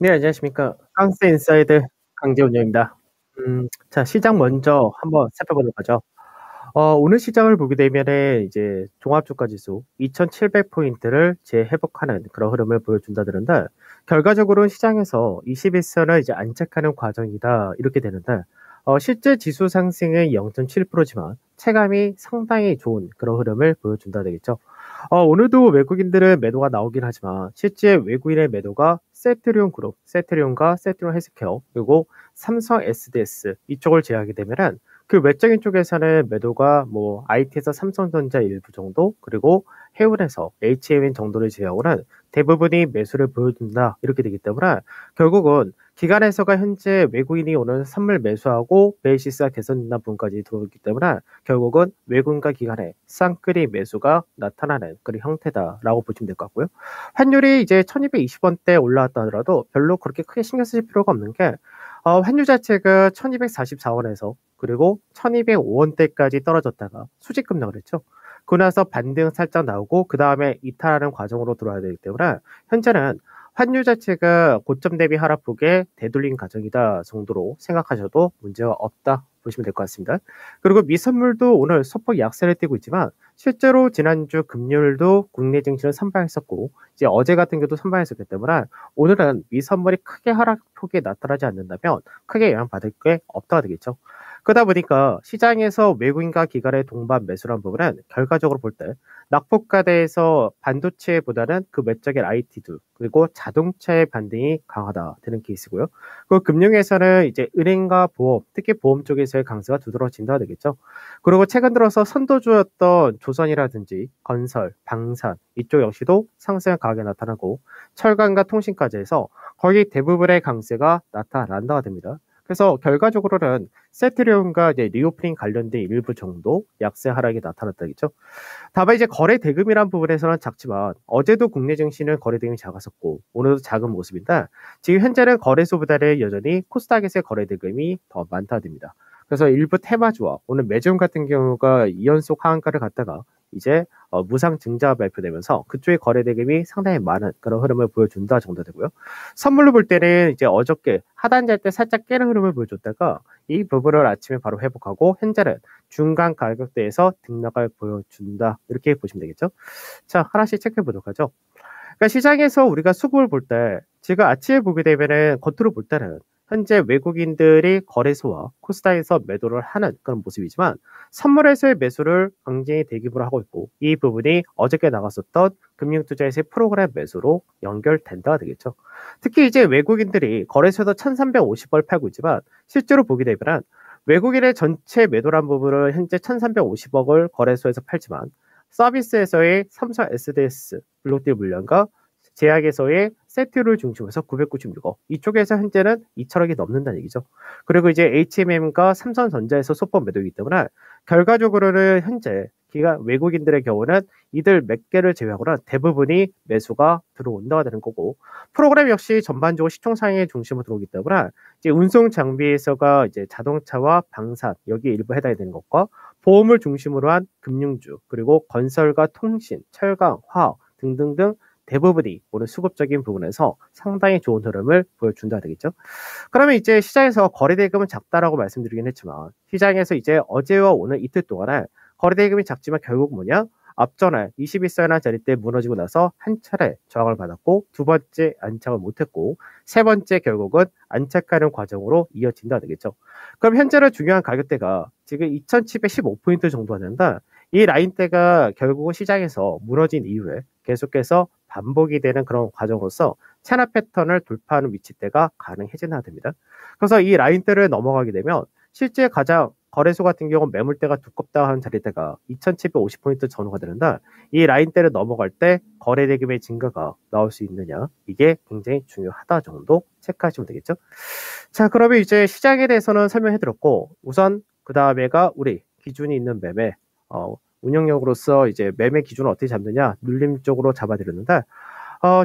네, 안녕하십니까. 깡스 인사이드 강재훈입니다. 자, 시장 먼저 한번 살펴보도록 하죠. 오늘 시장을 보게 되면은 이제 종합주가지수 2,700 포인트를 재회복하는 그런 흐름을 보여준다는데, 결과적으로는 시장에서 21선을 이제 안착하는 과정이다 이렇게 되는데, 실제 지수 상승은 0.7%지만 체감이 상당히 좋은 그런 흐름을 보여준다 되겠죠. 오늘도 외국인들의 매도가 나오긴 하지만 실제 외국인의 매도가 세트리온 그룹, 세트리온과 세트리온 헬스케어, 그리고 삼성 SDS 이쪽을 제외하게 되면은 그 외적인 쪽에서는 매도가 뭐 IT에서 삼성전자 일부 정도, 그리고 해운에서 HMN 정도를 제외하고는 대부분이 매수를 보여준다 이렇게 되기 때문에, 결국은 기관에서가 현재 외국인이 오늘 선물 매수하고 베이시스가 개선된다는 부분까지 들어오기 때문에, 결국은 외국인과 기관의 쌍끌이 매수가 나타나는 그런 형태다라고 보시면 될 것 같고요. 환율이 이제 1220원대 올라왔다 하더라도 별로 그렇게 크게 신경 쓰실 필요가 없는 게, 환율 자체가 1244원에서 그리고 1205원대까지 떨어졌다가 수직 급락을 했죠. 그러고 나서 반등 살짝 나오고 그 다음에 이탈하는 과정으로 들어와야 되기 때문에, 현재는 환율 자체가 고점 대비 하락폭의 되돌림 과정이다 정도로 생각하셔도 문제가 없다 보시면 될 것 같습니다. 그리고 미선물도 오늘 소폭 약세를 띠고 있지만, 실제로 지난주 금요일도 국내 증시는 선방했었고 이제 어제 같은 경우도 선방했었기 때문에, 오늘은 미선물이 크게 하락폭이 나타나지 않는다면 크게 영향받을 게 없다가 되겠죠. 그러다 보니까 시장에서 외국인과 기관의 동반 매수란 부분은 결과적으로 볼 때 낙폭과대에서 반도체보다는 그 외적인 IT들 그리고 자동차의 반등이 강하다 되는 케이스고요. 그 금융에서는 이제 은행과 보험, 특히 보험 쪽에서의 강세가 두드러진다 되겠죠. 그리고 최근 들어서 선도주였던 조선이라든지 건설, 방산 이쪽 역시도 상승을 강하게 나타나고, 철강과 통신까지 해서 거의 대부분의 강세가 나타난다가 됩니다. 그래서 결과적으로는 세트리온과 이제 리오프닝 관련된 일부 정도 약세 하락이 나타났다겠죠. 다만 이제 거래 대금이란 부분에서는 작지만 어제도 국내 증시는 거래 대금이 작았었고 오늘도 작은 모습인데, 지금 현재는 거래소보다는 여전히 코스닥에서의 거래 대금이 더 많다 됩니다. 그래서 일부 테마주와 오늘 매점 같은 경우가 2연속 하한가를 갔다가 이제 무상 증자 발표되면서 그쪽의 거래 대금이 상당히 많은 그런 흐름을 보여준다 정도 되고요. 선물로 볼 때는 이제 어저께 하단자 때 살짝 깨는 흐름을 보여줬다가 이 부분을 아침에 바로 회복하고 현재는 중간 가격대에서 등락을 보여준다 이렇게 보시면 되겠죠. 자, 하나씩 체크해 보도록 하죠. 그러니까 시장에서 우리가 수급을 볼 때 지금 아침에 보게 되면은 겉으로 볼 때는 현재 외국인들이 거래소와 코스닥에서 매도를 하는 그런 모습이지만, 선물에서의 매수를 굉장히 대규모로 하고 있고, 이 부분이 어저께 나갔었던 금융투자에서의 프로그램 매수로 연결된다 되겠죠. 특히 이제 외국인들이 거래소에서 1350을 팔고 있지만, 실제로 보게 되면 외국인의 전체 매도란 부분을 현재 1350억을 거래소에서 팔지만, 서비스에서의 삼성 SDS 블록딜 물량과 제약에서의 세트를 중심으로 해서 996억, 이쪽에서 현재는 2천억이 넘는다는 얘기죠. 그리고 이제 HMM과 삼성전자에서 소폭 매도이기 때문에, 결과적으로는 현재 기가 외국인들의 경우는 이들 몇 개를 제외하고는 대부분이 매수가 들어온다가 되는 거고, 프로그램 역시 전반적으로 시총 상향의 중심으로 들어오기 때문에 이제 운송 장비에서가 이제 자동차와 방산 여기에 일부 해당이 되는 것과, 보험을 중심으로 한 금융주 그리고 건설과 통신, 철강, 화학 등등등 대부분이 오늘 수급적인 부분에서 상당히 좋은 흐름을 보여준다 되겠죠. 그러면 이제 시장에서 거래대금은 작다라고 말씀드리긴 했지만, 시장에서 이제 어제와 오늘 이틀 동안에 거래대금이 작지만 결국 뭐냐? 앞전에 21선이나 자리 때 무너지고 나서 한 차례 저항을 받았고, 두 번째 안착을 못했고, 세 번째 결국은 안착하는 과정으로 이어진다 되겠죠. 그럼 현재는 중요한 가격대가 지금 2715포인트 정도 하는데, 이 라인대가 결국은 시장에서 무너진 이후에 계속해서 반복이 되는 그런 과정으로서 차나 패턴을 돌파하는 위치대가 가능해져야 됩니다. 그래서 이 라인대를 넘어가게 되면 실제 가장 거래소 같은 경우는 매물대가 두껍다 하는 자리대가 2750포인트 전후가 되는데, 이 라인대를 넘어갈 때 거래 대금의 증가가 나올 수 있느냐, 이게 굉장히 중요하다 정도 체크하시면 되겠죠. 자, 그러면 이제 시장에 대해서는 설명해 드렸고, 우선 그 다음에가 우리 기준이 있는 매매, 운영력으로서 이제 매매 기준을 어떻게 잡느냐 눌림 쪽으로 잡아드렸는데,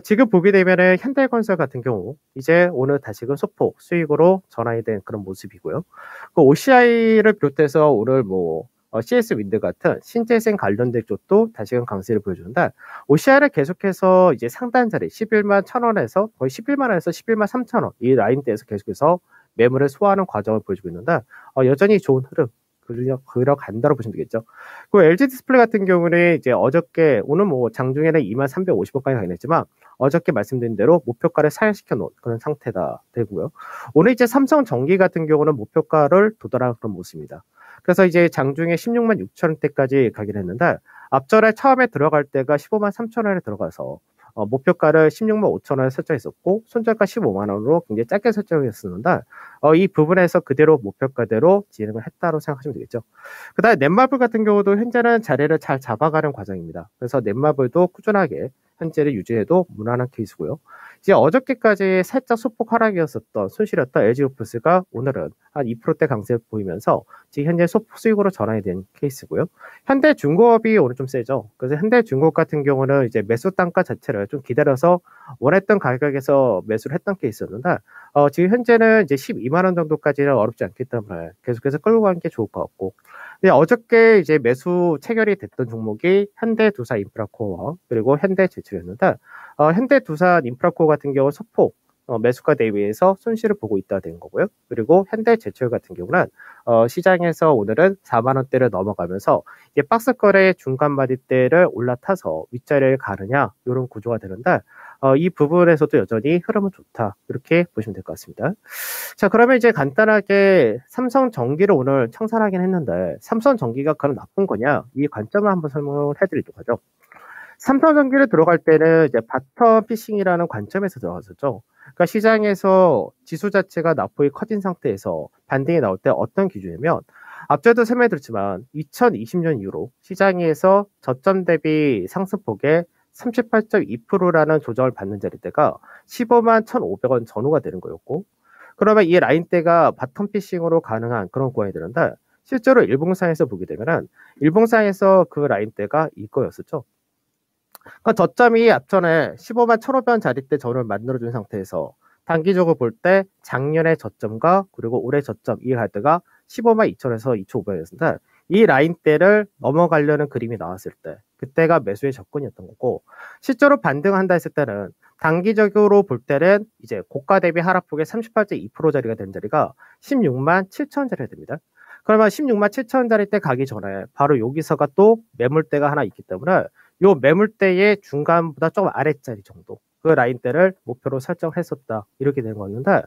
지금 보게 되면은 현대건설 같은 경우 이제 오늘 다시금 소폭 수익으로 전환이 된 그런 모습이고요. 그 OCI를 비롯해서 오늘 뭐 CS 윈드 같은 신재생 관련된 쪽도 다시금 강세를 보여주는데 OCI는 계속해서 이제 상단 자리 11만 1,000원에서 거의 11만 원에서 11만 3천 원 이 라인대에서 계속해서 매물을 소화하는 과정을 보여주고 있는데 여전히 좋은 흐름 그려간다고 보시면 되겠죠. 그 LG 디스플레이 같은 경우는 이제 어저께 오늘 뭐 장중에는 2만 350원까지 가긴 했지만 어저께 말씀드린 대로 목표가를 상향시켜 놓은 그런 상태다 되고요. 오늘 이제 삼성전기 같은 경우는 목표가를 도달한 그런 모습입니다. 그래서 이제 장중에 16만 6천 원대까지 가긴 했는데 앞전에 처음에 들어갈 때가 15만 3천 원에 들어가서 목표가를 16만 5천 원에 설정했었고 손절가 15만 원으로 굉장히 짧게 설정했었는데 이 부분에서 그대로 목표가대로 진행을 했다고 생각하시면 되겠죠. 그다음에 넷마블 같은 경우도 현재는 자리를 잘 잡아가는 과정입니다. 그래서 넷마블도 꾸준하게 현재를 유지해도 무난한 케이스고요. 이제 어저께까지 살짝 소폭 하락이었었던 손실이었던 LG우플스가 오늘은 한 2%대 강세 보이면서 지금 현재 소폭 수익으로 전환이 된 케이스고요. 현대중공업이 오늘 좀 세죠. 그래서 현대중공업 같은 경우는 이제 매수 단가 자체를 좀 기다려서 원했던 가격에서 매수를 했던 케이스였는데 지금 현재는 이제 12만 원 정도까지는 어렵지 않기 때문에 계속해서 끌고 가는 게 좋을 것 같고 어저께 이제 매수 체결이 됐던 종목이 현대두산 인프라코어 그리고 현대제철이었는데 현대두산 인프라코어 같은 경우 소폭 매수가 대비해서 손실을 보고 있다 된 거고요. 그리고 현대제철 같은 경우는 시장에서 오늘은 4만 원대를 넘어가면서 이제 박스 거래 중간 마디대를 올라타서 윗자리를 가느냐 이런 구조가 되는데 이 부분에서도 여전히 흐름은 좋다 이렇게 보시면 될 것 같습니다. 자 그러면 이제 간단하게 삼성전기를 오늘 청산하긴 했는데 삼성전기가 그런 나쁜 거냐 이 관점을 한번 설명을 해드리도록 하죠. 삼성전기를 들어갈 때는 이제 바텀 피싱이라는 관점에서 들어갔었죠. 그러니까 시장에서 지수 자체가 낙폭이 커진 상태에서 반등이 나올 때 어떤 기준이냐면 앞전에도 설명드렸지만 2020년 이후로 시장에서 저점 대비 상승폭의 38.2%라는 조정을 받는 자리대가 15만 1,500원 전후가 되는 거였고 그러면 이 라인대가 바텀 피싱으로 가능한 그런 구간이 되는데 실제로 일봉상에서 보게 되면은 일봉상에서 그 라인대가 이거였었죠. 그러니까 저점이 앞전에 15만 1,500원 자리대 전후를 만들어준 상태에서 단기적으로 볼 때 작년의 저점과 그리고 올해 저점 이 갈대가 15만 2천에서 2,500원이었는데 이 라인대를 넘어가려는 그림이 나왔을 때 그때가 매수의 접근이었던 거고 실제로 반등한다 했을 때는 단기적으로 볼 때는 이제 고가 대비 하락폭의 38.2% 자리가 된 자리가 16만 7천 자리가 됩니다. 그러면 16만 7천 자리 때 가기 전에 바로 여기서가 또 매물대가 하나 있기 때문에 요 매물대의 중간보다 조금 아랫자리 정도 그 라인대를 목표로 설정했었다 이렇게 된 거였는데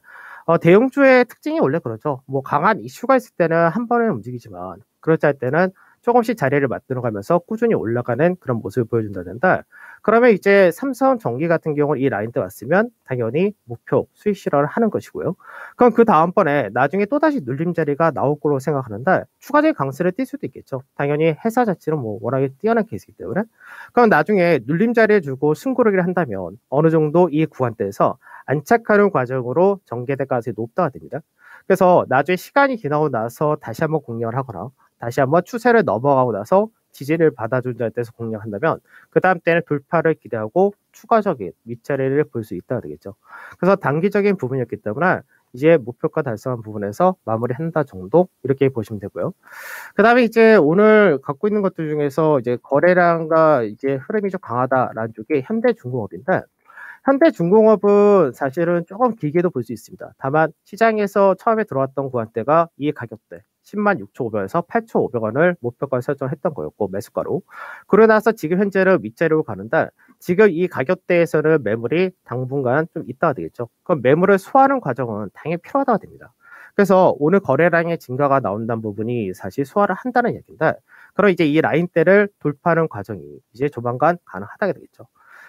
대형주의 특징이 원래 그렇죠. 뭐 강한 이슈가 있을 때는 한 번에 움직이지만 그렇지 않을 때는 조금씩 자리를 만들어가면서 꾸준히 올라가는 그런 모습을 보여준다는데 그러면 이제 삼성전기 같은 경우는 이 라인대 왔으면 당연히 목표 수익 실현을 하는 것이고요. 그럼 그 다음번에 나중에 또다시 눌림 자리가 나올 거로 생각하는데 추가적인 강세를 띌 수도 있겠죠. 당연히 회사 자체는 뭐 워낙에 뛰어난 케이스이기 때문에 그럼 나중에 눌림 자리를 주고 승고르기를 한다면 어느 정도 이 구간대에서 안착하는 과정으로 전개될 가능성이 높다가 됩니다. 그래서 나중에 시간이 지나고 나서 다시 한번 공략을 하거나 다시 한번 추세를 넘어가고 나서 지지를 받아준 자리에서 공략한다면 그 다음 때는 돌파를 기대하고 추가적인 윗자리를 볼 수 있다가 되겠죠. 그래서 단기적인 부분이었기 때문에 이제 목표가 달성한 부분에서 마무리한다 정도 이렇게 보시면 되고요. 그 다음에 이제 오늘 갖고 있는 것들 중에서 이제 거래량과 이제 흐름이 좀 강하다라는 쪽이 현대중공업인데 현대중공업은 사실은 조금 길게도 볼 수 있습니다. 다만 시장에서 처음에 들어왔던 구간대가 이 가격대 10만 6,500원에서 8,500원을 목표가를 설정했던 거였고 매수가로 그러고 나서 지금 현재는 윗자리로 가는데 지금 이 가격대에서는 매물이 당분간 좀 있다가 되겠죠. 그럼 매물을 소화하는 과정은 당연히 필요하다가 됩니다. 그래서 오늘 거래량의 증가가 나온다는 부분이 사실 소화를 한다는 얘기인데 그럼 이제 이 라인대를 돌파하는 과정이 이제 조만간 가능하다게 되겠죠.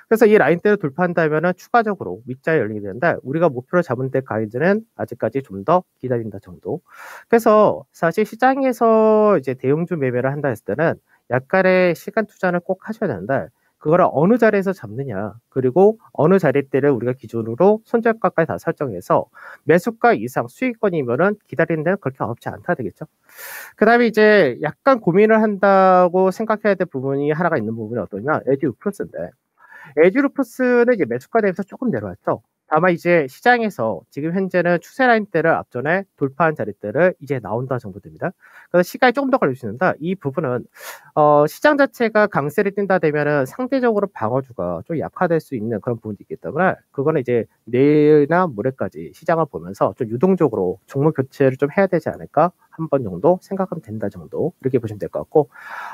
그래서 이 라인대를 돌파한다면 추가적으로 윗자리 열리게 되는데 우리가 목표를 잡은 데 가이드는 아직까지 좀 더 기다린다 정도. 그래서 사실 시장에서 이제 대형주 매매를 한다 했을 때는 약간의 시간 투자를 꼭 하셔야 되는데 그거를 어느 자리에서 잡느냐 그리고 어느 자리대를 우리가 기준으로 손절가까지 다 설정해서 매수가 이상 수익권이면은 기다리는 데는 그렇게 어렵지 않다 되겠죠. 그 다음에 이제 약간 고민을 한다고 생각해야 될 부분이 하나가 있는 부분이 어떠냐 LG 우플스인데 LG 우플스는 이제 매수가 대비해서 조금 내려왔죠. 다만 이제 시장에서 지금 현재는 추세 라인대를 앞전에 돌파한 자리대를 이제 나온다 정도 됩니다. 그래서 시간이 조금 더 걸릴 수 있는데 이 부분은 시장 자체가 강세를 띈다 되면은 상대적으로 방어주가 좀 약화될 수 있는 그런 부분도 있기 때문에 그거는 이제 내일이나 모레까지 시장을 보면서 좀 유동적으로 종목 교체를 좀 해야 되지 않을까 한 번 정도 생각하면 된다 정도 이렇게 보시면 될 것 같고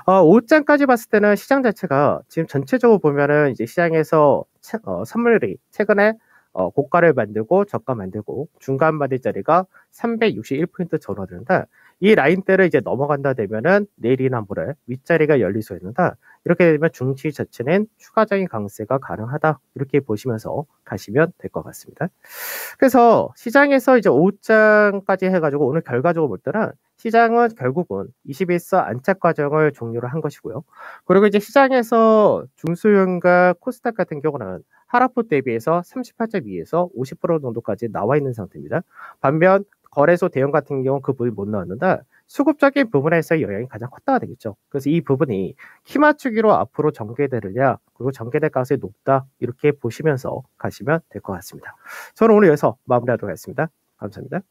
오후장까지 봤을 때는 시장 자체가 지금 전체적으로 보면은 이제 시장에서 선물이 최근에 고가를 만들고 저가 만들고 중간 마디 자리가 361포인트 전후되는데 이 라인대를 이제 넘어간다 되면은 내일이나 모레 윗자리가 열릴 수 있는데 이렇게 되면 중시 자체는 추가적인 강세가 가능하다 이렇게 보시면서 가시면 될 것 같습니다. 그래서 시장에서 이제 오후장까지 해가지고 오늘 결과적으로 볼 때는 시장은 결국은 21서 안착 과정을 종료를 한 것이고요. 그리고 이제 시장에서 중소형과 코스닥 같은 경우는 하락폭 대비해서 38.2에서 50% 정도까지 나와 있는 상태입니다. 반면 거래소 대형 같은 경우는 그 부분이 못 나왔는데 수급적인 부분에서 영향이 가장 컸다가 되겠죠. 그래서 이 부분이 키 맞추기로 앞으로 전개되느냐 그리고 전개될 가능성이 높다 이렇게 보시면서 가시면 될 것 같습니다. 저는 오늘 여기서 마무리하도록 하겠습니다. 감사합니다.